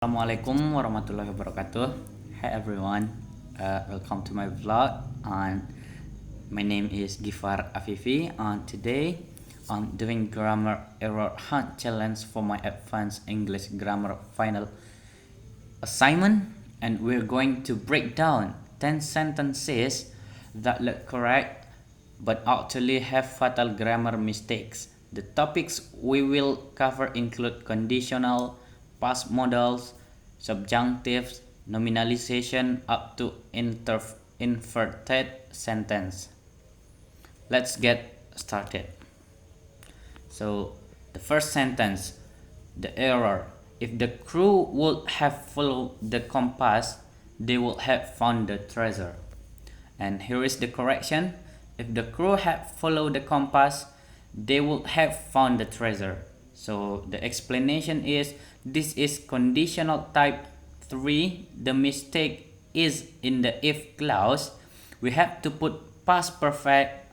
Assalamualaikum warahmatullahi wabarakatuh. Hi everyone, welcome to my vlog. And my name is Ghiffar Afifi. And today I'm doing grammar error hunt challenge for my advanced English grammar final assignment. And we're going to break down 10 sentences that look correct but actually have fatal grammar mistakes. The topics we will cover include conditional, past modals, subjunctives, nominalization up to inverted sentence. Let's get started. So the first sentence, the error. If the crew would have followed the compass, they would have found the treasure. And here is the correction. If the crew had followed the compass, they would have found the treasure. So the explanation is this is conditional type 3. The mistake is in the if clause. We have to put past perfect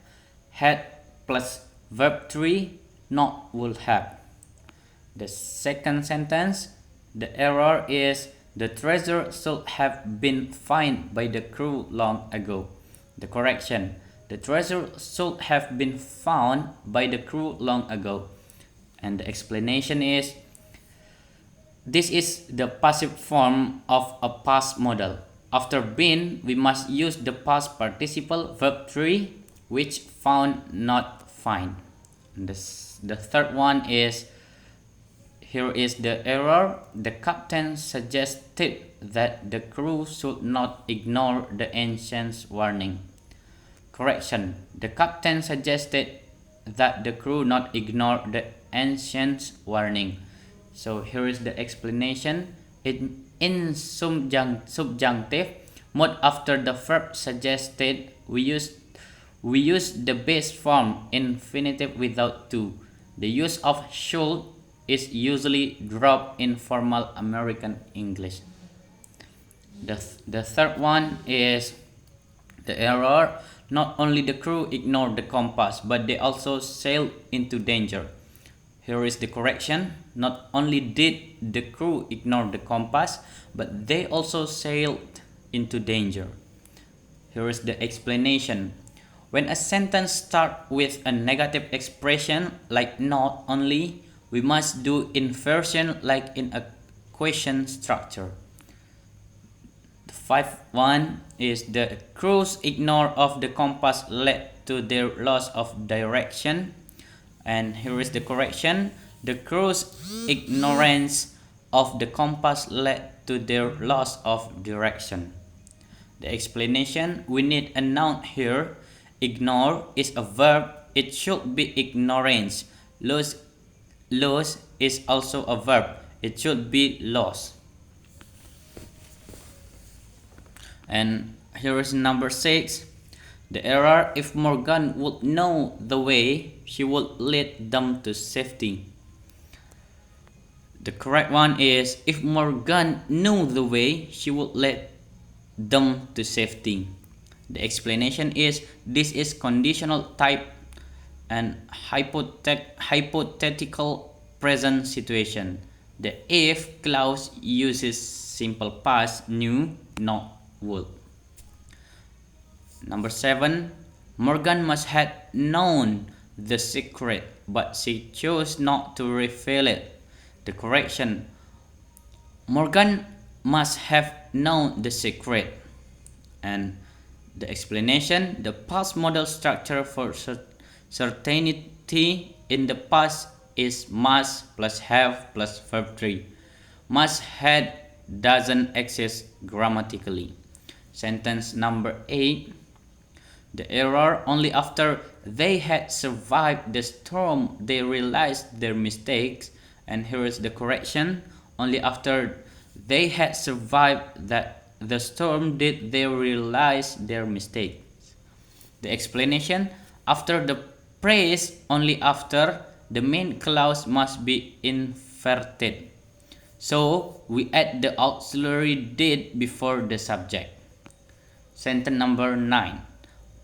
had plus verb 3 not would have. The second sentence, the error is the treasure should have been found by the crew long ago. The correction, the treasure should have been found by the crew long ago. And the explanation is this is the passive form of a past modal. After been, we must use the past participle verb 3, which found not find. The third one is, here is the error. The captain suggested that the crew should not ignore the ancient warning. Correction. The captain suggested that the crew not ignore the ancient warning. So here is the explanation. In subjunctive mode after the verb suggested, we use the base form infinitive without to. The use of should is usually dropped in formal American English. The third one is the error. Not only the crew ignored the compass, but they also sailed into danger. Here is the correction. Not only did the crew ignore the compass, but they also sailed into danger. Here is the explanation. When a sentence starts with a negative expression like not only, we must do inversion like in a question structure. The fifth one is the crew's ignore of the compass led to their loss of direction. And here is the correction. The crew's ignorance of the compass led to their loss of direction. The explanation, we need a noun here. Ignore is a verb. It should be ignorance. Lose is also a verb. It should be lost. And here is number 6. The error, if Morgan would know the way, she would lead them to safety. The correct one is, if Morgan knew the way, she would lead them to safety. The explanation is, this is conditional type and hypothetical present situation. The if clause uses simple past, knew, not would. Number 7. Morgan must have known the secret, but she chose not to reveal it. The correction, Morgan must have known the secret. And the explanation, the past modal structure for certainty in the past is must plus have plus verb 3. Must had doesn't exist grammatically. Sentence number 8. The error, only after they had survived the storm they realized their mistakes. And here is the correction, only after they had survived the storm did they realize their mistakes. The explanation, after the praise, only after, the main clause must be inverted. So we add the auxiliary did before the subject. Sentence number 9.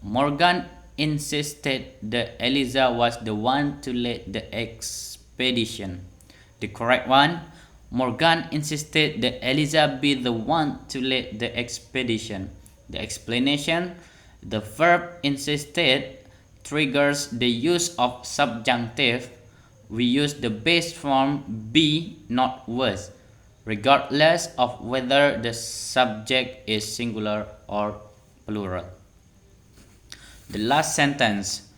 Morgan insisted that Eliza was the one to lead the expedition. The correct one, Morgan insisted that Eliza be the one to lead the expedition. The explanation, the verb insisted, triggers the use of subjunctive. We use the base form be, not was, regardless of whether the subject is singular or plural. The last sentence,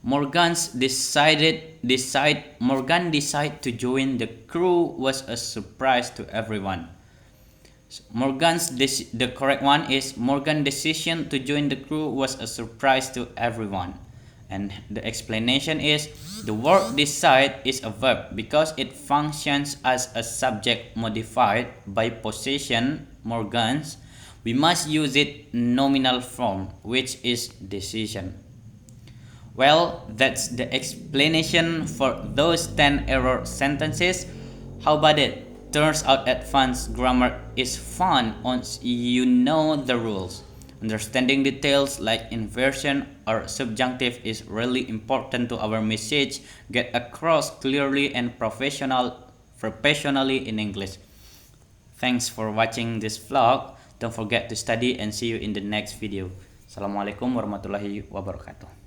Morgan decided to join the crew was a surprise to everyone. The correct one is Morgan's decision to join the crew was a surprise to everyone. And the explanation is the word decide is a verb because it functions as a subject modified by possession Morgan's. We must use it nominal form, which is decision. Well, that's the explanation for those 10 error sentences. How about it? Turns out advanced grammar is fun once you know the rules. Understanding details like inversion or subjunctive is really important to our message get across clearly and professionally in English. Thanks for watching this vlog. Don't forget to study and see you in the next video. Assalamualaikum warahmatullahi wabarakatuh.